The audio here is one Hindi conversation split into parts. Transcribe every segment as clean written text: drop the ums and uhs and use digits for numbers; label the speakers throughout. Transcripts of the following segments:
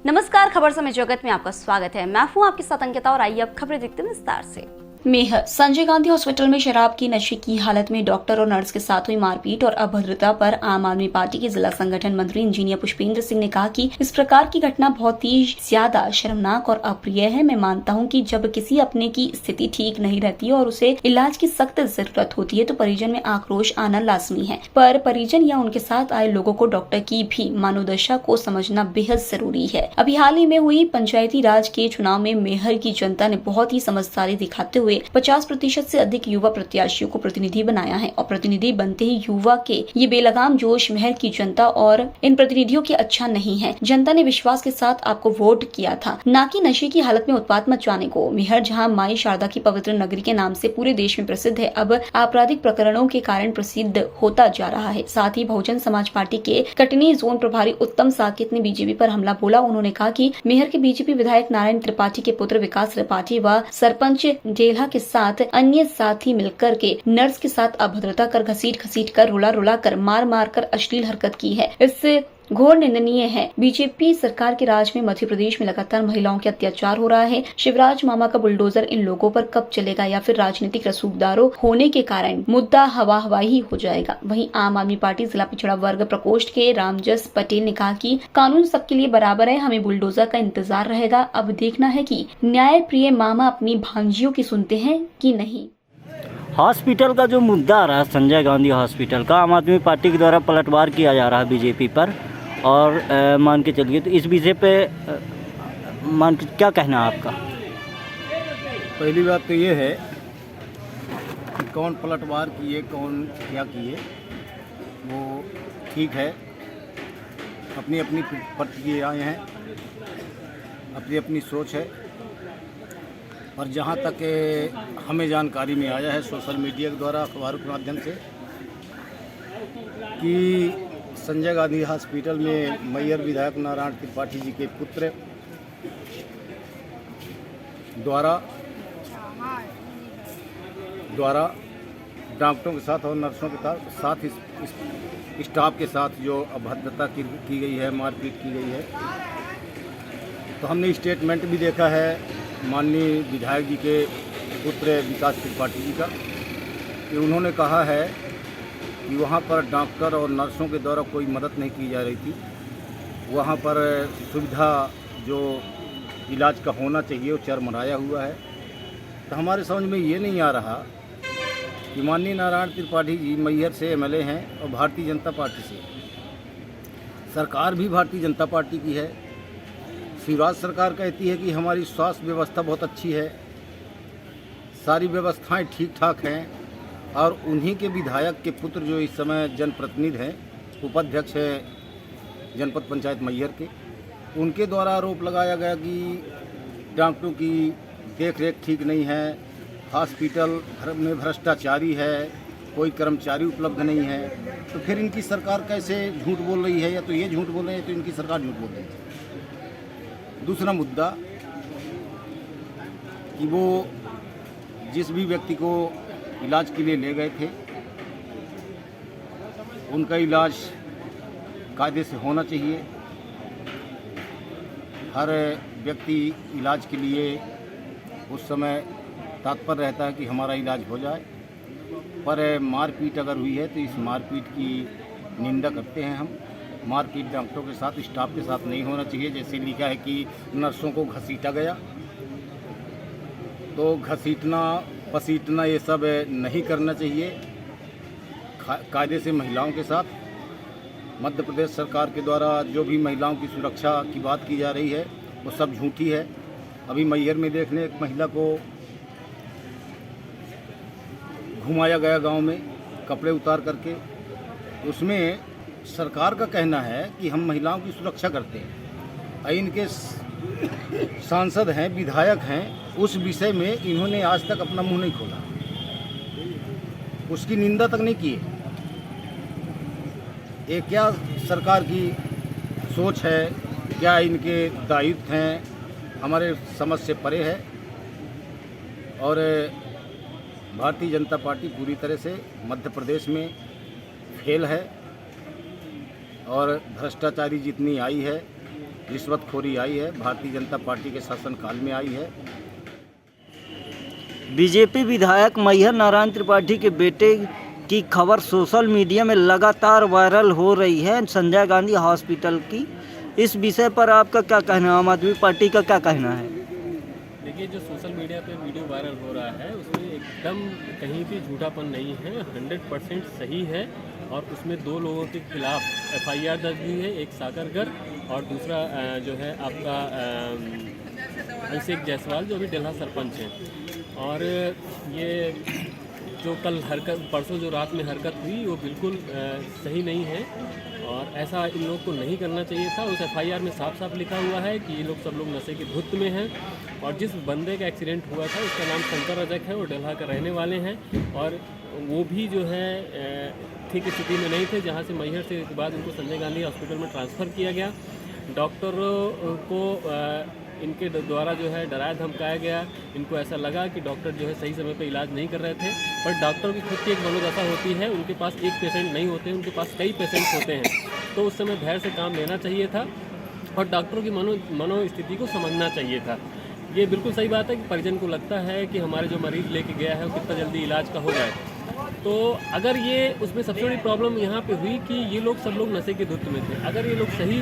Speaker 1: नमस्कार, खबर समय जगत में आपका स्वागत है। मैं हूं आपके साथ अंकिता और आइए अब खबरें देखते हैं विस्तार से। मेहर संजय गांधी हॉस्पिटल में शराब की नशे की हालत में डॉक्टर और नर्स के साथ हुई मारपीट और अभद्रता पर आम आदमी पार्टी के जिला संगठन मंत्री इंजीनियर पुष्पेंद्र सिंह ने कहा कि इस प्रकार की घटना बहुत ही ज्यादा शर्मनाक और अप्रिय है। मैं मानता हूं कि जब किसी अपने की स्थिति ठीक नहीं रहती है और उसे इलाज की सख्त जरूरत होती है तो परिजन में आक्रोश आना लाजमी है, पर परिजन या उनके साथ आए लोगों को डॉक्टर की भी मनोदशा को समझना बेहद जरूरी है। अभी हाल ही में हुई पंचायती राज के चुनाव में मेहर की जनता ने बहुत ही समझदारी दिखाते हुए 50% से अधिक युवा प्रत्याशियों को प्रतिनिधि बनाया है और प्रतिनिधि बनते ही युवा के ये बेलगाम जोश मेहर की जनता और इन प्रतिनिधियों की अच्छा नहीं है। जनता ने विश्वास के साथ आपको वोट किया था, न कि नशे की हालत में उत्पात मचाने को। मेहर जहां माई शारदा की पवित्र नगरी के नाम से पूरे देश में प्रसिद्ध है, अब आपराधिक प्रकरणों के कारण प्रसिद्ध होता जा रहा है। साथ ही बहुजन समाज पार्टी के कटनी जोन प्रभारी उत्तम साकेत ने बीजेपी पर हमला बोला। उन्होंने कहा कि मेहर के बीजेपी विधायक नारायण त्रिपाठी के पुत्र विकास त्रिपाठी व सरपंच जेला के साथ अन्य साथी मिलकर के नर्स के साथ अभद्रता कर, घसीट कर, रुला कर, मार कर अश्लील हरकत की है। इससे घोर निंदनीय है। बीजेपी सरकार के राज में मध्य प्रदेश में लगातार महिलाओं के अत्याचार हो रहा है। शिवराज मामा का बुलडोजर इन लोगों पर कब चलेगा या फिर राजनीतिक रसूखदारों होने के कारण मुद्दा हवा हवाई हो जाएगा। वहीं आम आदमी पार्टी जिला पिछड़ा वर्ग प्रकोष्ठ के रामजस पटेल ने कहा कि कानून सबके लिए बराबर है, हमें बुलडोजर का इंतजार रहेगा। अब देखना है कि न्याय प्रिय मामा अपनी भांजियों की सुनते हैं कि नहीं।
Speaker 2: हॉस्पिटल का जो मुद्दा आ रहा है, संजय गांधी हॉस्पिटल का, आम आदमी पार्टी के द्वारा पलटवार किया जा रहा है बीजेपी पर, और मान के चलिए तो इस विषय पे मान के क्या कहना है आपका?
Speaker 3: पहली बात तो ये है कि कौन पलटवार किए, कौन क्या किए, वो ठीक है। अपनी अपनी प्रतिक्रियाएँ हैं, अपनी अपनी सोच है। और जहाँ तक हमें जानकारी में आया है सोशल मीडिया के द्वारा, अखबारों के माध्यम से, कि संजय गांधी हॉस्पिटल में मैयर विधायक नारायण त्रिपाठी जी के पुत्र द्वारा डॉक्टरों के साथ और नर्सों के साथ स्टाफ के साथ जो अभद्रता की गई है, मारपीट की गई है, तो हमने स्टेटमेंट भी देखा है माननीय विधायक जी के पुत्र विकास त्रिपाठी जी का, कि उन्होंने कहा है कि वहाँ पर डॉक्टर और नर्सों के द्वारा कोई मदद नहीं की जा रही थी। वहाँ पर सुविधा जो इलाज का होना चाहिए वो चरमराया हुआ है। तो हमारे समझ में ये नहीं आ रहा कि माननीय नारायण त्रिपाठी जी मैहर से एमएलए हैं और भारतीय जनता पार्टी से, सरकार भी भारतीय जनता पार्टी की है। शिवराज सरकार कहती है कि हमारी स्वास्थ्य व्यवस्था बहुत अच्छी है, सारी व्यवस्थाएं ठीक ठाक हैं, और उन्हीं के विधायक के पुत्र जो इस समय जनप्रतिनिधि हैं, उपाध्यक्ष हैं जनपद पंचायत मैहर के, उनके द्वारा आरोप लगाया गया कि डॉक्टरों की देखरेख ठीक नहीं है, हॉस्पिटल में भ्रष्टाचारी है, कोई कर्मचारी उपलब्ध नहीं है। तो फिर इनकी सरकार कैसे झूठ बोल रही है? या तो ये झूठ बोल रहे हैं तो इनकी सरकार झूठ बोल रही है। दूसरा मुद्दा कि वो जिस भी व्यक्ति को इलाज के लिए ले गए थे, उनका इलाज कायदे से होना चाहिए। हर व्यक्ति इलाज के लिए उस समय तत्पर रहता है कि हमारा इलाज हो जाए, पर मारपीट अगर हुई है तो इस मारपीट की निंदा करते हैं हम। मारपीट डॉक्टरों के साथ, स्टाफ के साथ नहीं होना चाहिए। जैसे लिखा है कि नर्सों को घसीटा गया, तो घसीटना, पसीटना ये सब नहीं करना चाहिए। कायदे से महिलाओं के साथ मध्य प्रदेश सरकार के द्वारा जो भी महिलाओं की सुरक्षा की बात की जा रही है वो सब झूठी है। अभी मैहर में देखने एक महिला को घुमाया गया गांव में कपड़े उतार करके, उसमें सरकार का कहना है कि हम महिलाओं की सुरक्षा करते हैं। इनके सांसद हैं, विधायक हैं, उस विषय में इन्होंने आज तक अपना मुंह नहीं खोला, उसकी निंदा तक नहीं की है। ये क्या सरकार की सोच है, क्या इनके दायित्व हैं, हमारे समझ से परे है। और भारतीय जनता पार्टी पूरी तरह से मध्य प्रदेश में फेल है, और भ्रष्टाचारी जितनी आई है रिश्वतखोरी आई है, भारतीय जनता पार्टी के शासनकाल में आई है।
Speaker 2: बीजेपी विधायक मैहर नारायण त्रिपाठी के बेटे की खबर सोशल मीडिया में लगातार वायरल हो रही है, संजय गांधी हॉस्पिटल की। इस विषय पर आपका क्या कहना है, आम आदमी पार्टी का क्या कहना है?
Speaker 4: देखिए, जो सोशल मीडिया पे वीडियो वायरल हो रहा है उसमें एकदम कहीं भी झूठापन नहीं है, 100% सही है। और उसमें 2 लोगों के खिलाफ FIR दर्ज हुई है, एक सागरगर और दूसरा जो है आपका अभिषेक जायसवाल, जो अभी डेल्हा सरपंच हैं। और ये जो कल परसों जो रात में हरकत हुई वो बिल्कुल सही नहीं है और ऐसा इन लोग को नहीं करना चाहिए था। उस FIR में साफ साफ लिखा हुआ है कि ये लोग सब लोग नशे की धुत में हैं। और जिस बंदे का एक्सीडेंट हुआ था उसका नाम शंकर रजक है, वो डेल्हा का रहने वाले हैं और वो भी जो है ठीक स्थिति में नहीं थे, जहाँ से मैहर से के बाद उनको संजय गांधी हॉस्पिटल में ट्रांसफ़र किया गया। डॉक्टरों को इनके द्वारा जो है डराया धमकाया गया। इनको ऐसा लगा कि डॉक्टर जो है सही समय पे इलाज नहीं कर रहे थे, पर डॉक्टर की खुद की एक मनोदशा होती है, उनके पास एक पेशेंट नहीं होते, उनके पास कई पेशेंट्स होते हैं। तो उस समय धैर्य से काम लेना चाहिए था और डॉक्टरों की मनोस्थिति को समझना चाहिए था। ये बिल्कुल सही बात है कि परिजन को लगता है कि हमारे जो मरीज़ लेके गया है वो कितना जल्दी इलाज का हो जाए। तो अगर ये उसमें सबसे बड़ी प्रॉब्लम यहाँ पे हुई कि ये लोग सब लोग नशे के धुत में थे। अगर ये लोग सही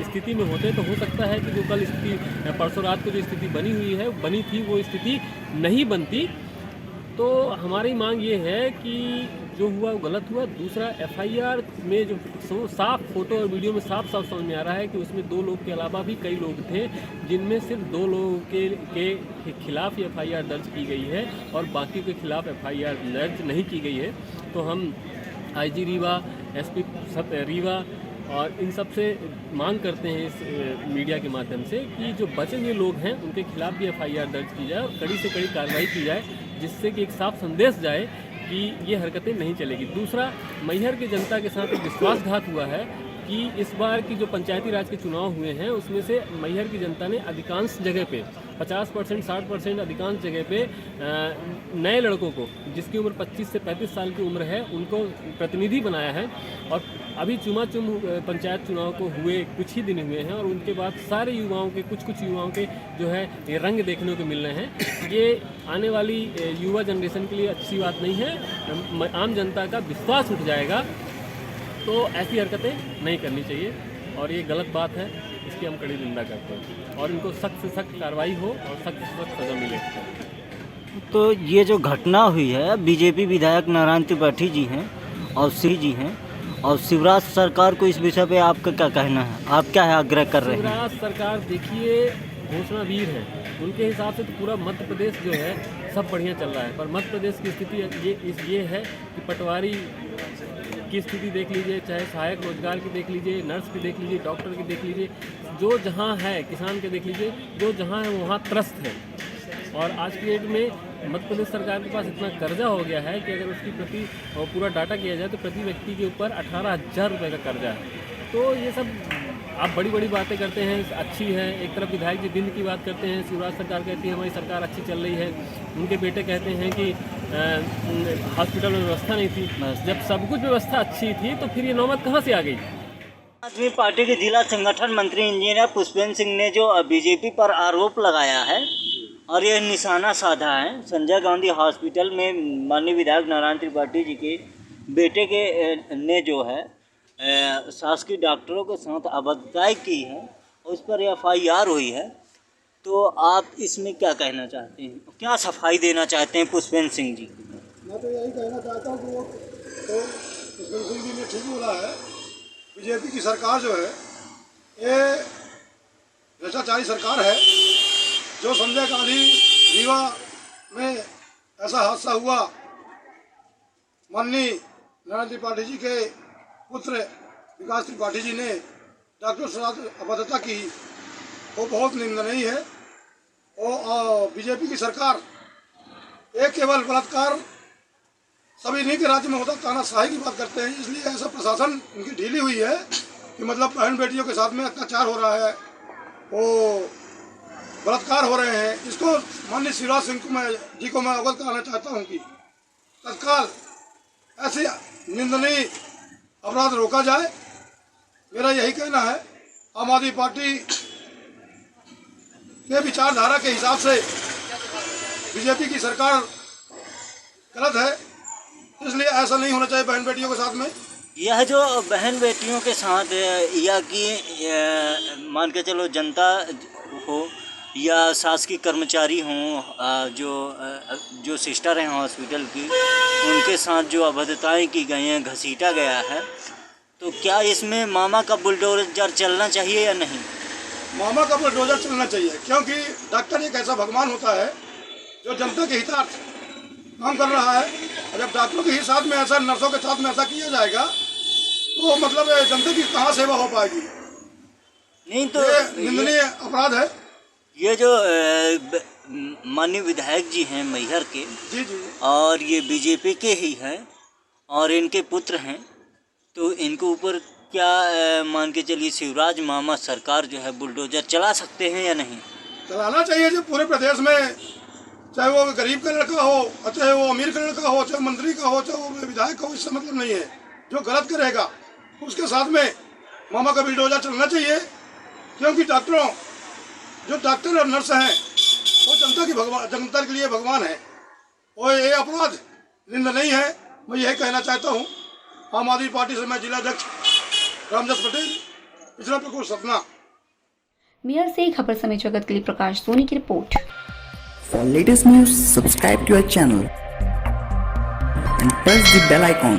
Speaker 4: स्थिति में होते तो हो सकता है कि जो कल स्थिति परसों रात को जो स्थिति बनी थी वो स्थिति नहीं बनती। तो हमारी मांग ये है कि जो हुआ वो गलत हुआ। दूसरा, FIR में जो साफ फोटो और वीडियो में साफ साफ समझ में आ रहा है कि उसमें 2 लोग के अलावा भी कई लोग थे, जिनमें सिर्फ 2 लोगों के खिलाफ ये FIR दर्ज की गई है और बाकी के खिलाफ FIR दर्ज नहीं की गई है। तो हम IG रीवा, SP रीवा और इन सब से मांग करते हैं इस मीडिया के माध्यम से कि जो बचे हुए लोग हैं उनके खिलाफ भी FIR दर्ज की जाए और कड़ी से कड़ी कार्रवाई की जाए, जिससे कि एक साफ संदेश जाए कि ये हरकतें नहीं चलेगी। दूसरा, मैहर की जनता के साथ एक विश्वासघात हुआ है कि इस बार की जो पंचायती राज के चुनाव हुए हैं उसमें से मैहर की जनता ने अधिकांश जगह पे 50%, 60% अधिकांश जगह पे नए लड़कों को, जिसकी उम्र 25 से 35 साल की उम्र है, उनको प्रतिनिधि बनाया है। और अभी चुमाचुम पंचायत चुनाव को हुए कुछ ही दिन हुए हैं और उनके बाद सारे युवाओं के कुछ युवाओं के जो है ये रंग देखने को मिल रहे हैं। ये आने वाली युवा जनरेशन के लिए अच्छी बात नहीं है। आम जनता का विश्वास उठ जाएगा। तो ऐसी हरकतें नहीं करनी चाहिए और ये गलत बात है, इसकी हम कड़ी निंदा करते हैं और इनको सख्त से सख्त कार्रवाई हो और सख्त से सख्त सज़ा मिले।
Speaker 2: तो ये जो घटना हुई है, बीजेपी विधायक नारायण त्रिपाठी जी हैं और श्री जी हैं और शिवराज सरकार को इस विषय पे आपका क्या कहना है? आप क्या है आग्रह कर रहे हैं?
Speaker 4: शिवराज सरकार देखिए घोषणावीर है, उनके हिसाब से तो पूरा मध्य प्रदेश जो है सब बढ़िया चल रहा है। पर मध्य प्रदेश की स्थिति ये है कि पटवारी की स्थिति देख लीजिए, चाहे सहायक रोजगार की देख लीजिए, नर्स की देख लीजिए, डॉक्टर की देख लीजिए, जो जहाँ है, किसान के देख लीजिए, जो जहाँ है वहाँ त्रस्त है। और आज की डेट में मध्य प्रदेश सरकार के पास इतना कर्जा हो गया है कि अगर उसकी प्रति पूरा डाटा किया जाए तो प्रति व्यक्ति के ऊपर 18,000 रुपये का कर्जा है। तो ये सब आप बड़ी बड़ी बातें करते हैं, अच्छी है। एक तरफ विधायक जी बिंद की बात करते हैं, शिवराज सरकार कहती है हमारी सरकार अच्छी चल रही है, उनके बेटे कहते हैं कि हॉस्पिटल में व्यवस्था नहीं थी। जब सब कुछ व्यवस्था अच्छी थी तो फिर ये नौबत कहाँ से आ गई?
Speaker 2: आम आदमी पार्टी के जिला संगठन मंत्री इंजीनियर पुष्पेंद्र सिंह ने जो बीजेपी पर आरोप लगाया है और ये निशाना साधा है, संजय गांधी हॉस्पिटल में माननीय विधायक नारायण त्रिपाठी जी के बेटे के ने जो है शासकीय डॉक्टरों के साथ अभद्रताई की है, उस पर FIR हुई है। तो आप इसमें क्या कहना चाहते हैं, क्या सफाई देना चाहते हैं पुष्पेंद्र सिंह जी?
Speaker 5: मैं तो यही कहना चाहता हूँ कि वो तो पुष्पेंद्र सिंह जी ने ठीक बोला है। बीजेपी की सरकार जो है ये भ्रष्टाचारी सरकार है। जो संजय गांधी रीवा में ऐसा हादसा हुआ, माननीय नारायण त्रिपाठी जी के पुत्र विकास त्रिपाठी जी ने डॉक्टर से अभद्रता की, वो बहुत निंदनीय है। और बीजेपी की सरकार एक केवल बलात्कार सभी इन्हीं के राज्य में होता तानाशाही की बात करते हैं, इसलिए ऐसा प्रशासन इनकी ढीली हुई है कि मतलब बहन बेटियों के साथ में अत्याचार हो रहा है, वो बलात्कार हो रहे हैं। इसको माननीय शिवराज सिंह जी को मैं अवगत कराना चाहता हूँ कि तत्काल ऐसे निंदनीय अपराध रोका जाए। मेरा यही कहना है आम आदमी पार्टी के विचारधारा के हिसाब से बीजेपी की सरकार गलत है, इसलिए ऐसा नहीं होना चाहिए बहन बेटियों के साथ में।
Speaker 2: यह जो बहन बेटियों के साथ या कि मान के चलो जनता हो या शासकीय कर्मचारी हों, जो सिस्टर हैं हॉस्पिटल की, उनके साथ जो अभद्रताएं की गई हैं, घसीटा गया है, तो क्या इसमें मामा का बुलडोजर चलना चाहिए या नहीं?
Speaker 5: मामा का बुलडोजर चलना चाहिए, क्योंकि डॉक्टर एक ऐसा भगवान होता है जो जनता के हितार्थ काम कर रहा है। और जब डॉक्टरों के ही साथ में ऐसा, नर्सों के साथ में ऐसा किया जाएगा तो मतलब जनता की कहाँ सेवा हो पाएगी?
Speaker 2: नहीं तो
Speaker 5: ये निंदनीय अपराध है।
Speaker 2: ये जो माननीय विधायक जी हैं मैहर के,
Speaker 5: जी जी
Speaker 2: और ये बीजेपी के ही हैं और इनके पुत्र हैं, तो इनके ऊपर क्या मान के चलिए शिवराज मामा सरकार जो है बुलडोजर चला सकते हैं या नहीं?
Speaker 5: चलाना चाहिए। जो पूरे प्रदेश में, चाहे वो गरीब का लड़का हो, चाहे वो अमीर का लड़का हो, चाहे मंत्री का हो, चाहे वो विधायक हो, इससे मतलब नहीं है। जो गलत करेगा उसके साथ में मामा का बुलडोजर चलना चाहिए, क्योंकि जो डॉक्टर और नर्स हैं वो जनता के लिए भगवान है। और ये अपराध निंदनीय है। मैं यही कहना चाहता हूँ। आम आदमी पार्टी से मैं जिला अध्यक्ष रामदास पटेल, पिछड़ा प्रकोष्ठ सतना।
Speaker 1: मेयर से खबर समय जगत के लिए प्रकाश सोनी की report.
Speaker 6: For latest news, subscribe to our channel and press the bell icon.